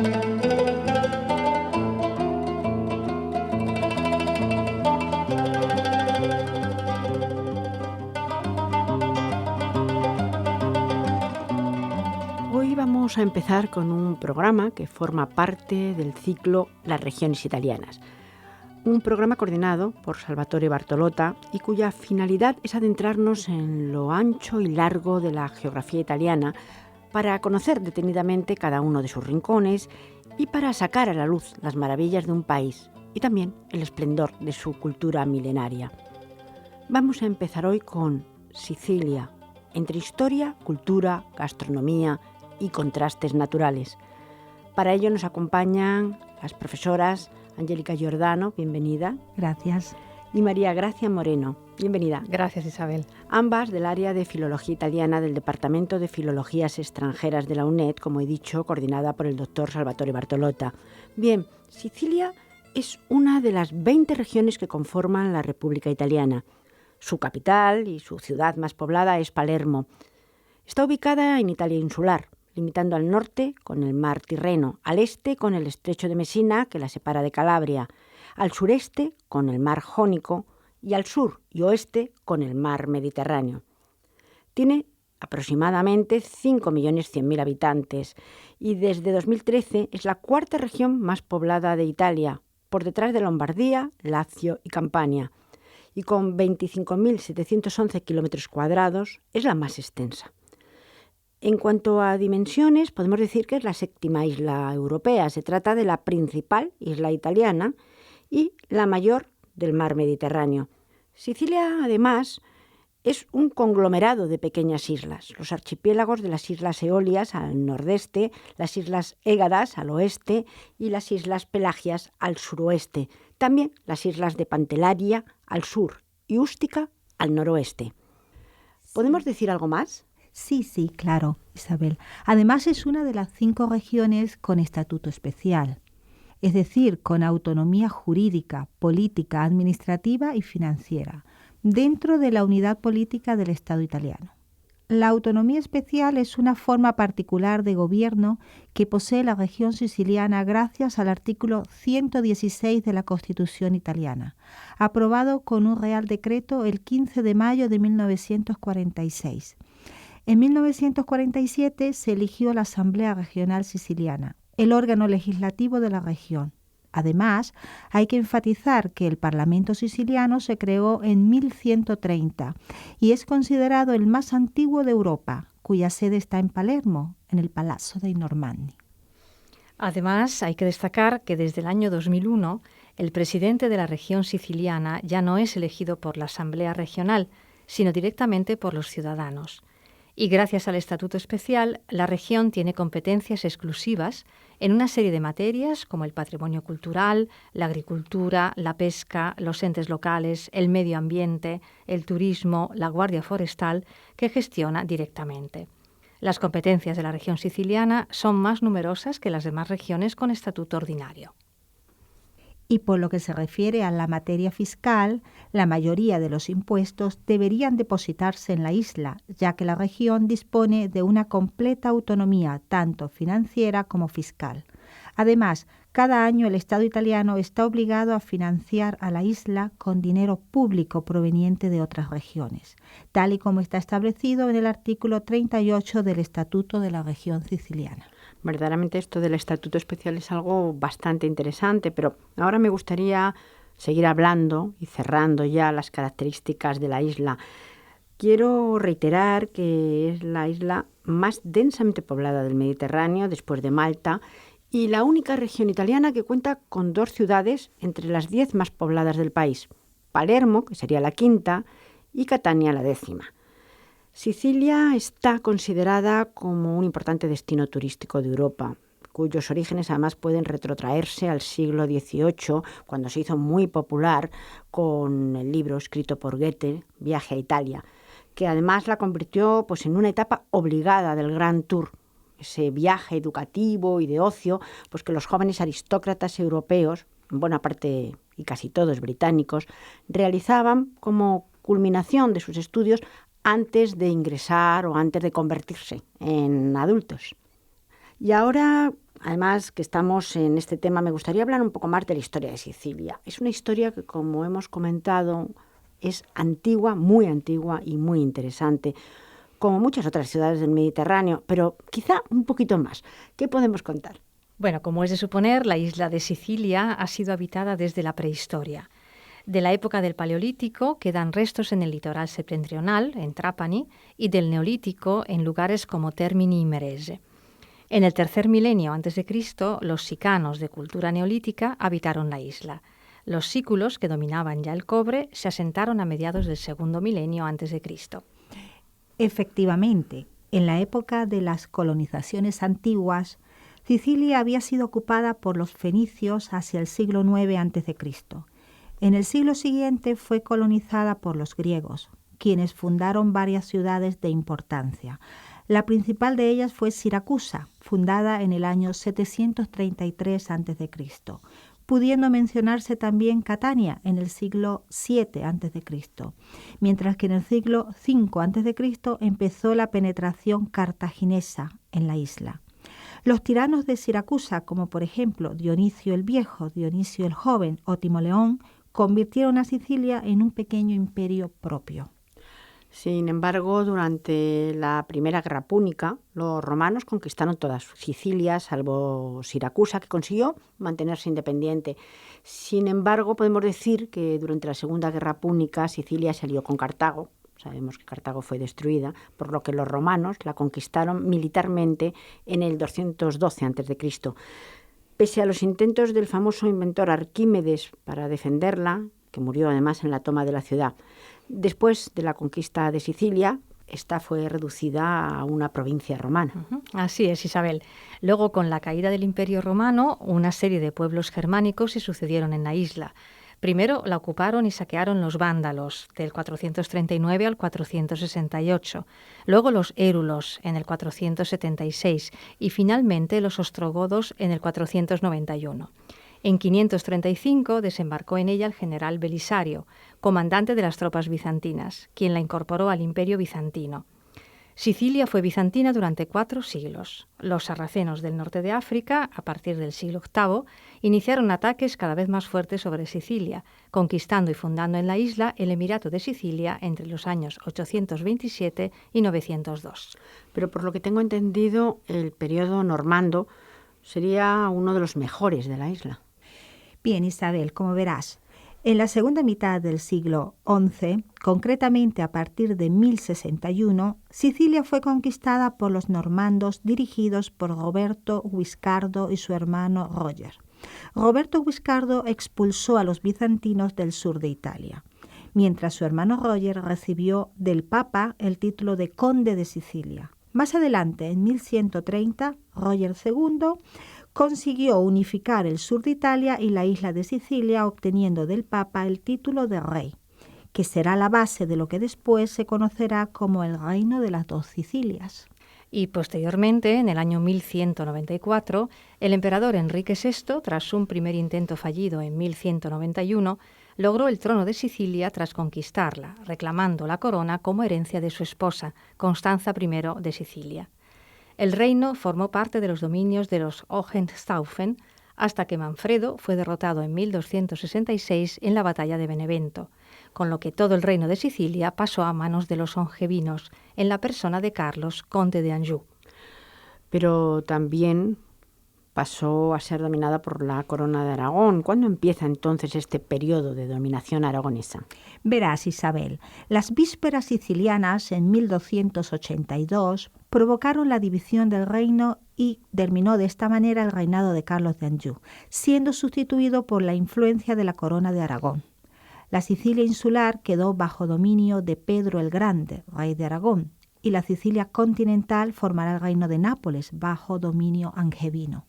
Hoy vamos a empezar con un programa que forma parte del ciclo Las regiones italianas. Un programa coordinado por Salvatore Bartolotta y cuya finalidad es adentrarnos en lo ancho y largo de la geografía italiana para conocer detenidamente cada uno de sus rincones y para sacar a la luz las maravillas de un país y también el esplendor de su cultura milenaria. Vamos a empezar hoy con Sicilia, entre historia, cultura, gastronomía y contrastes naturales. Para ello nos acompañan las profesoras Angélica Giordano, bienvenida. Gracias. Y María Gracia Moreno, bienvenida. Gracias, Isabel. Ambas del área de Filología Italiana del Departamento de Filologías Extranjeras de la UNED, como he dicho, coordinada por el doctor Salvatore Bartolotta. Bien, Sicilia es una de las 20 regiones que conforman la República Italiana. Su capital y su ciudad más poblada es Palermo. Está ubicada en Italia insular, limitando al norte con el mar Tirreno, al este con el estrecho de Messina, que la separa de Calabria, al sureste con el mar Jónico y al sur y oeste con el mar Mediterráneo. Tiene aproximadamente 5.100.000 habitantes y desde 2013 es la cuarta región más poblada de Italia, por detrás de Lombardía, Lazio y Campania, y con 25.711 kilómetros cuadrados es la más extensa. En cuanto a dimensiones, podemos decir que es la séptima isla europea. Se trata de la principal isla italiana y la mayor del mar Mediterráneo. Sicilia, además, es un conglomerado de pequeñas islas. Los archipiélagos de las Islas Eolias al nordeste, las Islas Égadas al oeste y las Islas Pelagias al suroeste. También las islas de Pantelleria al sur y Ústica al noroeste. ¿Podemos decir algo más? Sí, claro, Isabel. Además es una de las 5 regiones con estatuto especial, es decir, con autonomía jurídica, política, administrativa y financiera, dentro de la unidad política del Estado italiano. La autonomía especial es una forma particular de gobierno que posee la región siciliana gracias al artículo 116 de la Constitución italiana, aprobado con un Real Decreto el 15 de mayo de 1946. En 1947 se eligió la Asamblea Regional Siciliana, el órgano legislativo de la región. Además, hay que enfatizar que el Parlamento siciliano se creó en 1130 y es considerado el más antiguo de Europa, cuya sede está en Palermo, en el Palazzo dei Normanni. Además, hay que destacar que desde el año 2001 el presidente de la región siciliana ya no es elegido por la Asamblea Regional, sino directamente por los ciudadanos. Y gracias al Estatuto Especial, la región tiene competencias exclusivas en una serie de materias como el patrimonio cultural, la agricultura, la pesca, los entes locales, el medio ambiente, el turismo, la Guardia Forestal, que gestiona directamente. Las competencias de la región siciliana son más numerosas que las demás regiones con estatuto ordinario. Y por lo que se refiere a la materia fiscal, la mayoría de los impuestos deberían depositarse en la isla, ya que la región dispone de una completa autonomía, tanto financiera como fiscal. Además, cada año el Estado italiano está obligado a financiar a la isla con dinero público proveniente de otras regiones, tal y como está establecido en el artículo 38 del Estatuto de la región siciliana. Verdaderamente esto del Estatuto Especial es algo bastante interesante, pero ahora me gustaría seguir hablando y cerrando ya las características de la isla. Quiero reiterar que es la isla más densamente poblada del Mediterráneo, después de Malta, y la única región italiana que cuenta con 2 ciudades entre las 10 más pobladas del país: Palermo, que sería la quinta, y Catania, la 10ª. Sicilia está considerada como un importante destino turístico de Europa, cuyos orígenes además pueden retrotraerse al siglo XVIII, cuando se hizo muy popular con el libro escrito por Goethe, Viaje a Italia, que además la convirtió en una etapa obligada del Grand Tour, ese viaje educativo y de ocio que los jóvenes aristócratas europeos, en buena parte y casi todos británicos, realizaban como culminación de sus estudios antes de ingresar o antes de convertirse en adultos. Y ahora además que estamos en este tema, me gustaría hablar un poco más de la historia de Sicilia. Es una historia que, como hemos comentado, es antigua, muy antigua y muy interesante, como muchas otras ciudades del Mediterráneo, pero quizá un poquito más. ¿Qué podemos contar? Bueno, como es de suponer, la isla de Sicilia ha sido habitada desde la prehistoria. De la época del Paleolítico quedan restos en el litoral septentrional, en Trapani, y del Neolítico en lugares como Termini y Merese. En el tercer milenio a.C., los sicanos de cultura neolítica habitaron la isla. Los sículos, que dominaban ya el cobre, se asentaron a mediados del segundo milenio a.C. Efectivamente, en la época de las colonizaciones antiguas, Sicilia había sido ocupada por los fenicios hacia el siglo IX a.C. En el siglo siguiente fue colonizada por los griegos, quienes fundaron varias ciudades de importancia. La principal de ellas fue Siracusa, fundada en el año 733 a.C., pudiendo mencionarse también Catania en el siglo VII a.C., mientras que en el siglo V a.C. empezó la penetración cartaginesa en la isla. Los tiranos de Siracusa, como por ejemplo Dionisio el Viejo, Dionisio el Joven o Timoleón, convirtieron a Sicilia en un pequeño imperio propio. Sin embargo, durante la Primera Guerra Púnica, los romanos conquistaron toda Sicilia, salvo Siracusa, que consiguió mantenerse independiente. Sin embargo, podemos decir que durante la Segunda Guerra Púnica Sicilia se alió con Cartago. Sabemos que Cartago fue destruida, por lo que los romanos la conquistaron militarmente en el 212 a.C. Pese a los intentos del famoso inventor Arquímedes para defenderla, que murió además en la toma de la ciudad. Después de la conquista de Sicilia, esta fue reducida a una provincia romana. Así es, Isabel. Luego, con la caída del Imperio Romano, una serie de pueblos germánicos se sucedieron en la isla. Primero la ocuparon y saquearon los vándalos, del 439 al 468, luego los érulos en el 476 y finalmente los ostrogodos en el 491. En 535 desembarcó en ella el general Belisario, comandante de las tropas bizantinas, quien la incorporó al Imperio bizantino. Sicilia fue bizantina durante 4 siglos. Los sarracenos del norte de África, a partir del siglo VIII, iniciaron ataques cada vez más fuertes sobre Sicilia, conquistando y fundando en la isla el Emirato de Sicilia entre los años 827 y 902. Pero por lo que tengo entendido, el periodo normando sería uno de los mejores de la isla. Bien, Isabel, como verás, en la segunda mitad del siglo XI, concretamente a partir de 1061, Sicilia fue conquistada por los normandos dirigidos por Roberto Guiscardo y su hermano Roger. Roberto Guiscardo expulsó a los bizantinos del sur de Italia, mientras su hermano Roger recibió del Papa el título de conde de Sicilia. Más adelante, en 1130, Roger II consiguió unificar el sur de Italia y la isla de Sicilia, obteniendo del Papa el título de rey, que será la base de lo que después se conocerá como el Reino de las Dos Sicilias. Y posteriormente, en el año 1194, el emperador Enrique VI, tras un primer intento fallido en 1191, logró el trono de Sicilia tras conquistarla, reclamando la corona como herencia de su esposa, Constanza I de Sicilia. El reino formó parte de los dominios de los Hohenstaufen hasta que Manfredo fue derrotado en 1266 en la batalla de Benevento, con lo que todo el reino de Sicilia pasó a manos de los ongevinos, en la persona de Carlos, conde de Anjou. Pero también pasó a ser dominada por la corona de Aragón. ¿Cuándo empieza entonces este periodo de dominación aragonesa? Verás, Isabel, las vísperas sicilianas en 1282 provocaron la división del reino y terminó de esta manera el reinado de Carlos de Anjou, siendo sustituido por la influencia de la corona de Aragón. La Sicilia insular quedó bajo dominio de Pedro el Grande, rey de Aragón, y la Sicilia continental formará el reino de Nápoles bajo dominio angevino.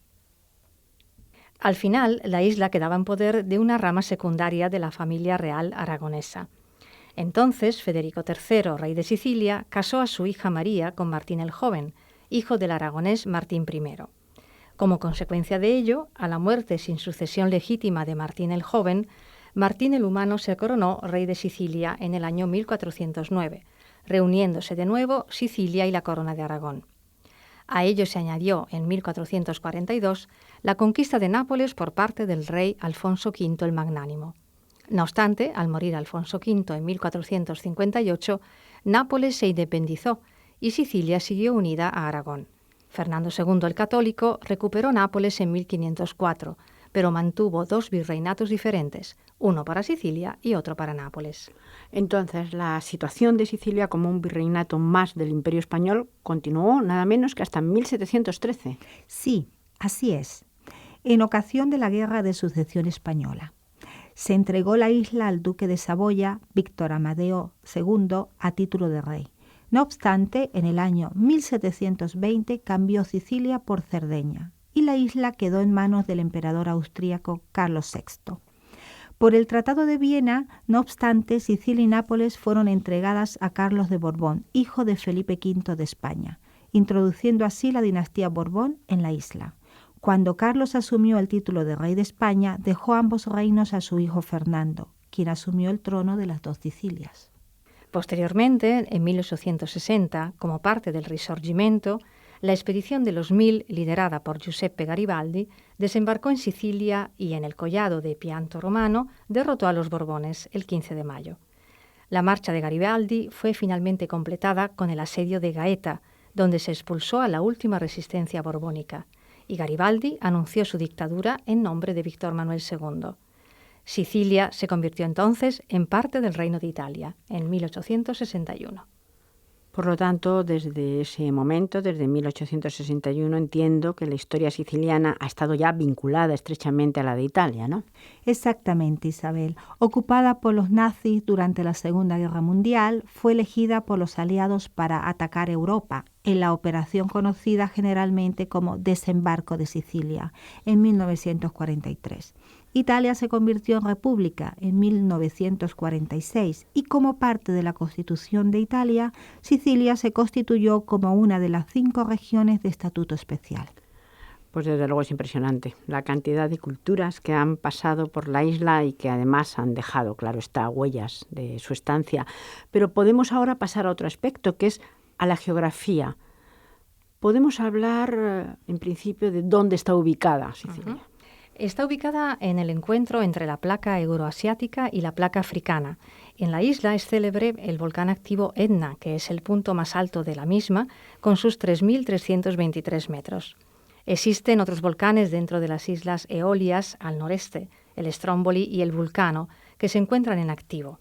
Al final, la isla quedaba en poder de una rama secundaria de la familia real aragonesa. Entonces, Federico III, rey de Sicilia, casó a su hija María con Martín el Joven, hijo del aragonés Martín I. Como consecuencia de ello, a la muerte sin sucesión legítima de Martín el Joven, Martín el Humano se coronó rey de Sicilia en el año 1409, reuniéndose de nuevo Sicilia y la corona de Aragón. A ello se añadió en 1442 la conquista de Nápoles por parte del rey Alfonso V el Magnánimo. No obstante, al morir Alfonso V en 1458, Nápoles se independizó y Sicilia siguió unida a Aragón. Fernando II el Católico recuperó Nápoles en 1504, pero mantuvo dos virreinatos diferentes, uno para Sicilia y otro para Nápoles. Entonces, la situación de Sicilia como un virreinato más del Imperio Español continuó nada menos que hasta 1713. Sí, así es. En ocasión de la Guerra de Sucesión Española, se entregó la isla al duque de Saboya, Víctor Amadeo II, a título de rey. No obstante, en el año 1720 cambió Sicilia por Cerdeña y la isla quedó en manos del emperador austríaco Carlos VI. Por el Tratado de Viena, no obstante, Sicilia y Nápoles fueron entregadas a Carlos de Borbón, hijo de Felipe V de España, introduciendo así la dinastía Borbón en la isla. Cuando Carlos asumió el título de rey de España, dejó ambos reinos a su hijo Fernando, quien asumió el trono de las dos Sicilias. Posteriormente, en 1860, como parte del Risorgimento, la expedición de los 1000, liderada por Giuseppe Garibaldi, desembarcó en Sicilia y en el collado de Pianto Romano derrotó a los Borbones el 15 de mayo. La marcha de Garibaldi fue finalmente completada con el asedio de Gaeta, donde se expulsó a la última resistencia borbónica, y Garibaldi anunció su dictadura en nombre de Víctor Manuel II. Sicilia se convirtió entonces en parte del Reino de Italia, en 1861. Por lo tanto, desde ese momento, desde 1861, entiendo que la historia siciliana ha estado ya vinculada estrechamente a la de Italia, ¿no? Exactamente, Isabel. Ocupada por los nazis durante la Segunda Guerra Mundial, fue elegida por los aliados para atacar Europa, en la operación conocida generalmente como Desembarco de Sicilia, en 1943. Italia se convirtió en república en 1946 y como parte de la Constitución de Italia, Sicilia se constituyó como una de las 5 regiones de estatuto especial. Pues desde luego es impresionante la cantidad de culturas que han pasado por la isla y que además han dejado, claro está, huellas de su estancia. Pero podemos ahora pasar a otro aspecto, que es a la geografía. Podemos hablar, en principio, de dónde está ubicada Sicilia. Está ubicada en el encuentro entre la placa euroasiática y la placa africana. En la isla es célebre el volcán activo Etna, que es el punto más alto de la misma, con sus 3.323 metros. Existen otros volcanes dentro de las islas Eolias al noreste, el Stromboli y el Vulcano, que se encuentran en activo.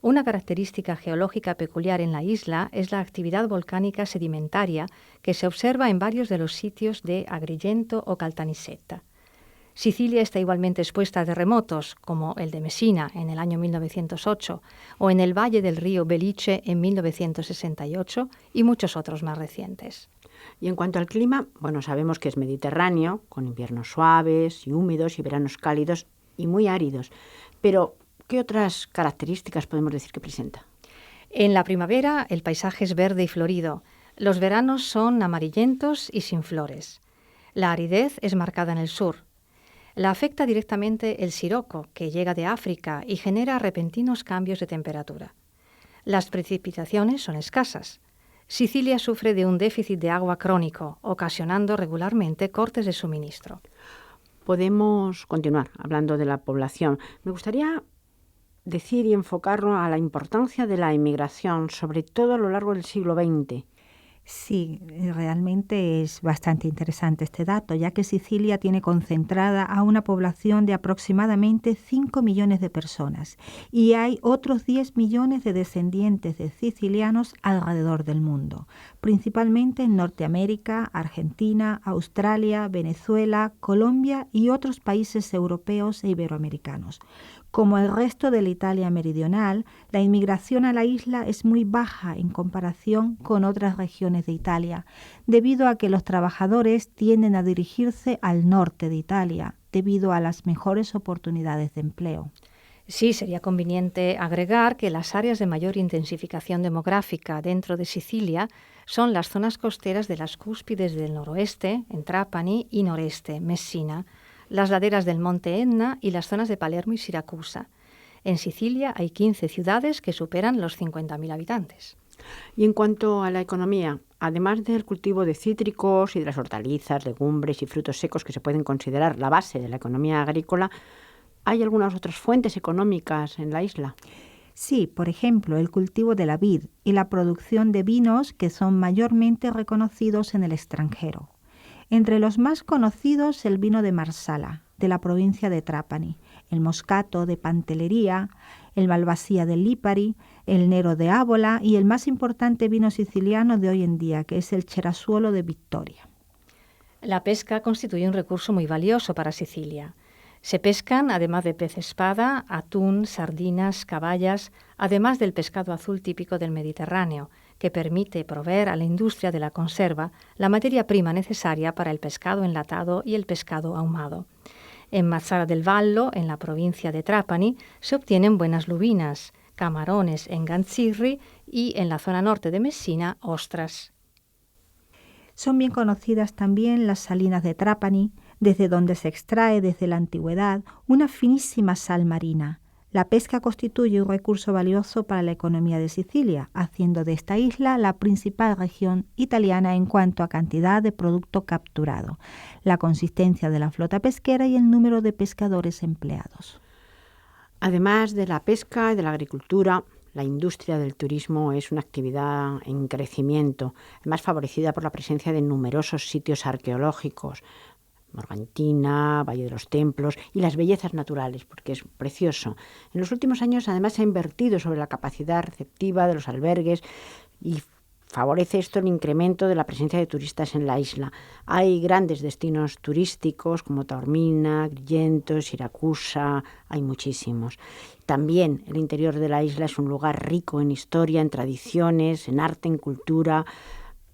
Una característica geológica peculiar en la isla es la actividad volcánica sedimentaria que se observa en varios de los sitios de Agrigento o Caltanissetta. Sicilia está igualmente expuesta a terremotos, como el de Messina en el año 1908 o en el valle del río Belice en 1968 y muchos otros más recientes. Y en cuanto al clima, bueno, sabemos que es mediterráneo, con inviernos suaves y húmedos y veranos cálidos y muy áridos. Pero, ¿qué otras características podemos decir que presenta? En la primavera el paisaje es verde y florido. Los veranos son amarillentos y sin flores. La aridez es marcada en el sur. La afecta directamente el siroco, que llega de África y genera repentinos cambios de temperatura. Las precipitaciones son escasas. Sicilia sufre de un déficit de agua crónico, ocasionando regularmente cortes de suministro. Podemos continuar hablando de la población. Me gustaría decir y enfocarlo a la importancia de la inmigración, sobre todo a lo largo del siglo XX. Sí, realmente es bastante interesante este dato, ya que Sicilia tiene concentrada a una población de aproximadamente 5 millones de personas y hay otros 10 millones de descendientes de sicilianos alrededor del mundo, principalmente en Norteamérica, Argentina, Australia, Venezuela, Colombia y otros países europeos e iberoamericanos. Como el resto de la Italia meridional, la inmigración a la isla es muy baja en comparación con otras regiones de Italia, debido a que los trabajadores tienden a dirigirse al norte de Italia, debido a las mejores oportunidades de empleo. Sí, sería conveniente agregar que las áreas de mayor intensificación demográfica dentro de Sicilia son las zonas costeras de las cúspides del noroeste, en Trapani, y noreste, Messina, las laderas del monte Etna y las zonas de Palermo y Siracusa. En Sicilia hay 15 ciudades que superan los 50.000 habitantes. Y en cuanto a la economía, además del cultivo de cítricos y de las hortalizas, legumbres y frutos secos que se pueden considerar la base de la economía agrícola, ¿hay algunas otras fuentes económicas en la isla? Sí, por ejemplo, el cultivo de la vid y la producción de vinos que son mayormente reconocidos en el extranjero. Entre los más conocidos, el vino de Marsala, de la provincia de Trapani, el moscato de Pantelleria, el Malvasía de Lipari, el Nero de Ábola y el más importante vino siciliano de hoy en día, que es el Cerasuolo de Victoria. La pesca constituye un recurso muy valioso para Sicilia. Se pescan, además de pez espada, atún, sardinas, caballas, además del pescado azul típico del Mediterráneo, que permite proveer a la industria de la conserva la materia prima necesaria para el pescado enlatado y el pescado ahumado. En Mazara del Vallo, en la provincia de Trapani, se obtienen buenas lubinas, camarones en ganzirri y, en la zona norte de Messina, ostras. Son bien conocidas también las salinas de Trapani, desde donde se extrae desde la antigüedad una finísima sal marina. La pesca constituye un recurso valioso para la economía de Sicilia, haciendo de esta isla la principal región italiana en cuanto a cantidad de producto capturado, la consistencia de la flota pesquera y el número de pescadores empleados. Además de la pesca y de la agricultura, la industria del turismo es una actividad en crecimiento, además favorecida por la presencia de numerosos sitios arqueológicos, Morgantina, Valle de los Templos y las bellezas naturales, porque es precioso. En los últimos años, además, se ha invertido sobre la capacidad receptiva de los albergues y favorece esto el incremento de la presencia de turistas en la isla. Hay grandes destinos turísticos como Taormina, Agrigento, Siracusa, hay muchísimos. También el interior de la isla es un lugar rico en historia, en tradiciones, en arte, en cultura.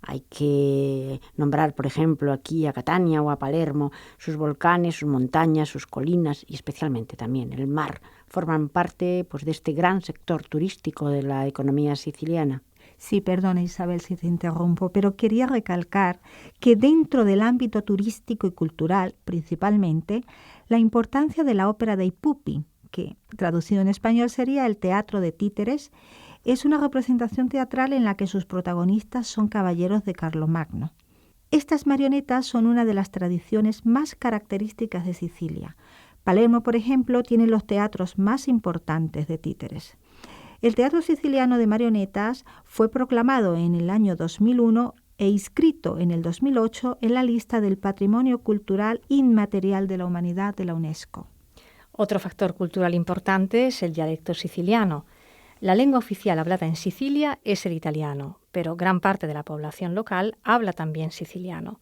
Hay que nombrar, por ejemplo, aquí a Catania o a Palermo, sus volcanes, sus montañas, sus colinas y especialmente también el mar. Forman parte pues, de este gran sector turístico de la economía siciliana. Sí, perdona Isabel si te interrumpo, pero quería recalcar que dentro del ámbito turístico y cultural, principalmente, la importancia de la ópera dei Pupi, que traducido en español sería el teatro de títeres, es una representación teatral en la que sus protagonistas son caballeros de Carlomagno. Estas marionetas son una de las tradiciones más características de Sicilia. Palermo, por ejemplo, tiene los teatros más importantes de títeres. El Teatro Siciliano de Marionetas fue proclamado en el año 2001 e inscrito en el 2008 en la lista del Patrimonio Cultural Inmaterial de la Humanidad de la UNESCO. Otro factor cultural importante es el dialecto siciliano. La lengua oficial hablada en Sicilia es el italiano, pero gran parte de la población local habla también siciliano.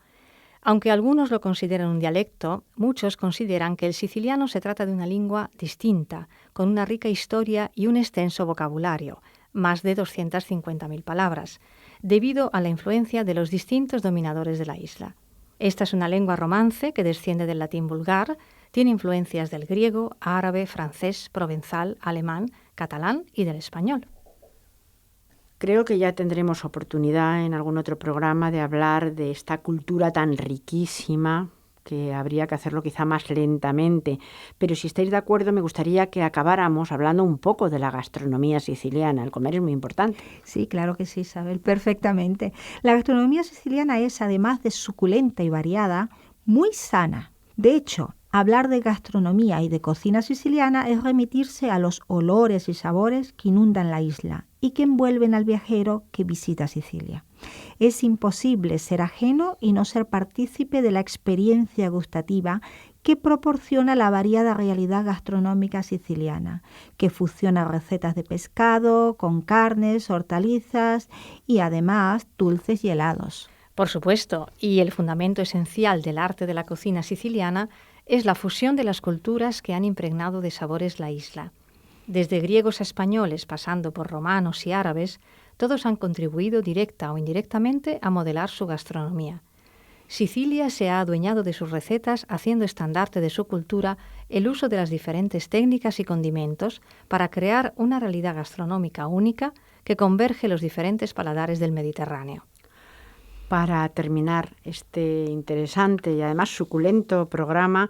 Aunque algunos lo consideran un dialecto, muchos consideran que el siciliano se trata de una lengua distinta, con una rica historia y un extenso vocabulario, más de 250.000 palabras, debido a la influencia de los distintos dominadores de la isla. Esta es una lengua romance que desciende del latín vulgar, tiene influencias del griego, árabe, francés, provenzal, alemán, catalán y del español. Creo que ya tendremos oportunidad en algún otro programa de hablar de esta cultura tan riquísima, que habría que hacerlo quizá más lentamente. Pero si estáis de acuerdo, me gustaría que acabáramos hablando un poco de la gastronomía siciliana. El comer es muy importante. Sí, claro que sí, Isabel, perfectamente. La gastronomía siciliana es, además de suculenta y variada, muy sana. De hecho, hablar de gastronomía y de cocina siciliana es remitirse a los olores y sabores que inundan la isla y que envuelven al viajero que visita Sicilia. Es imposible ser ajeno y no ser partícipe de la experiencia gustativa que proporciona la variada realidad gastronómica siciliana, que fusiona recetas de pescado con carnes, hortalizas y además dulces y helados. Por supuesto, y el fundamento esencial del arte de la cocina siciliana es la fusión de las culturas que han impregnado de sabores la isla. Desde griegos a españoles, pasando por romanos y árabes, todos han contribuido directa o indirectamente a modelar su gastronomía. Sicilia se ha adueñado de sus recetas, haciendo estandarte de su cultura el uso de las diferentes técnicas y condimentos para crear una realidad gastronómica única que converge los diferentes paladares del Mediterráneo. Para terminar este interesante y además suculento programa,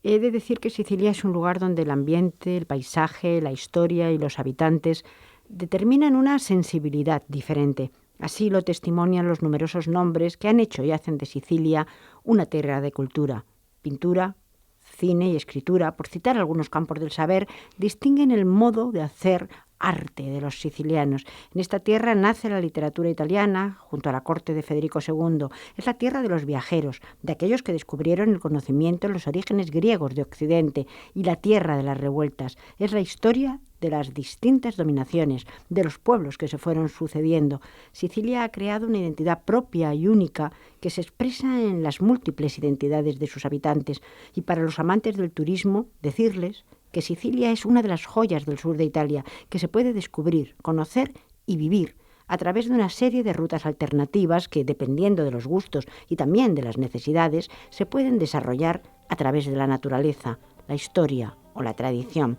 he de decir que Sicilia es un lugar donde el ambiente, el paisaje, la historia y los habitantes determinan una sensibilidad diferente. Así lo testimonian los numerosos nombres que han hecho y hacen de Sicilia una tierra de cultura. Pintura, cine y escritura, por citar algunos campos del saber, distinguen el modo de hacer arte de los sicilianos. En esta tierra nace la literatura italiana junto a la corte de Federico II. Es la tierra de los viajeros, de aquellos que descubrieron el conocimiento en los orígenes griegos de Occidente, y la tierra de las revueltas. Es la historia de las distintas dominaciones, de los pueblos que se fueron sucediendo. Sicilia ha creado una identidad propia y única que se expresa en las múltiples identidades de sus habitantes. Y para los amantes del turismo, decirles que Sicilia es una de las joyas del sur de Italia, que se puede descubrir, conocer y vivir a través de una serie de rutas alternativas que, dependiendo de los gustos y también de las necesidades, se pueden desarrollar a través de la naturaleza, la historia o la tradición.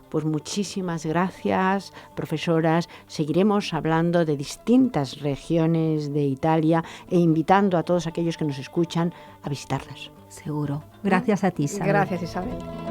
Pues muchísimas gracias, profesoras. Seguiremos hablando de distintas regiones de Italia e invitando a todos aquellos que nos escuchan a visitarlas. Seguro. Gracias a ti, Isabel. Gracias, Isabel.